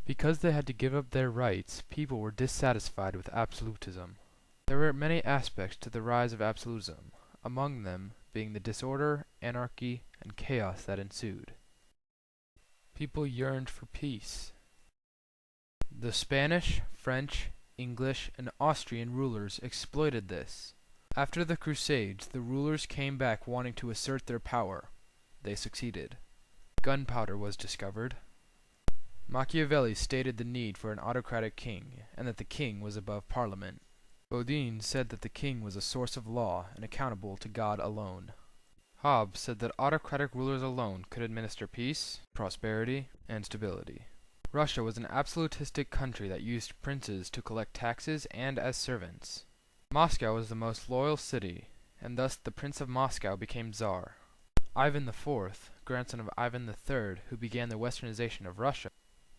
Because they had to give up their rights, people were dissatisfied with absolutism. There were many aspects to the rise of absolutism, among them being the disorder, anarchy, and chaos that ensued. People yearned for peace. The Spanish, French, English, and Austrian rulers exploited this. After the Crusades, the rulers came back wanting to assert their power. They succeeded. Gunpowder was discovered. Machiavelli stated the need for an autocratic king, and that the king was above Parliament. Bodin said that the king was a source of law and accountable to God alone. Hobbes said that autocratic rulers alone could administer peace, prosperity, and stability. Russia was an absolutistic country that used princes to collect taxes and as servants. Moscow was the most loyal city, and thus the Prince of Moscow became Tsar. Ivan IV, grandson of Ivan III, who began the westernization of Russia,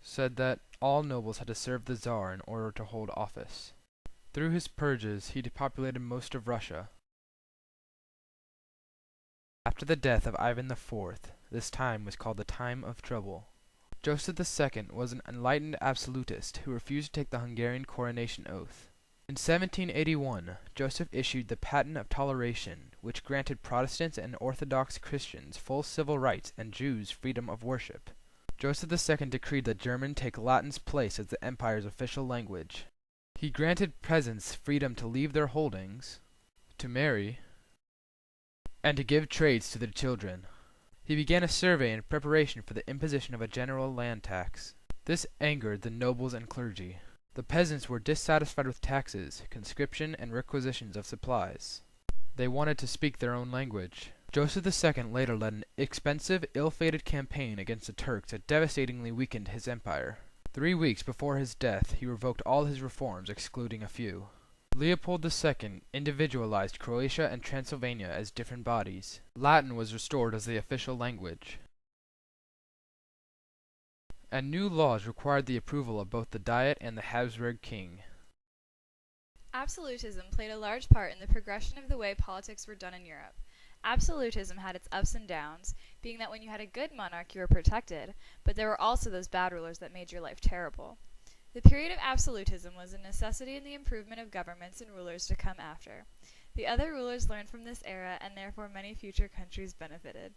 said that all nobles had to serve the Tsar in order to hold office. Through his purges, he depopulated most of Russia. After the death of Ivan IV, this time was called the Time of Trouble. Joseph II was an enlightened absolutist who refused to take the Hungarian coronation oath. In 1781, Joseph issued the Patent of Toleration, which granted Protestants and Orthodox Christians full civil rights and Jews freedom of worship. Joseph II decreed that German take Latin's place as the empire's official language. He granted peasants freedom to leave their holdings, to marry, and to give trades to their children. He began a survey in preparation for the imposition of a general land tax. This angered the nobles and clergy. The peasants were dissatisfied with taxes, conscription, and requisitions of supplies. They wanted to speak their own language. Joseph II later led an expensive, ill-fated campaign against the Turks that devastatingly weakened his empire. 3 weeks before his death, he revoked all his reforms, excluding a few. Leopold II individualized Croatia and Transylvania as different bodies. Latin was restored as the official language. And new laws required the approval of both the Diet and the Habsburg king. Absolutism played a large part in the progression of the way politics were done in Europe. Absolutism had its ups and downs, being that when you had a good monarch you were protected, but there were also those bad rulers that made your life terrible. The period of absolutism was a necessity in the improvement of governments and rulers to come after. The other rulers learned from this era, and therefore many future countries benefited.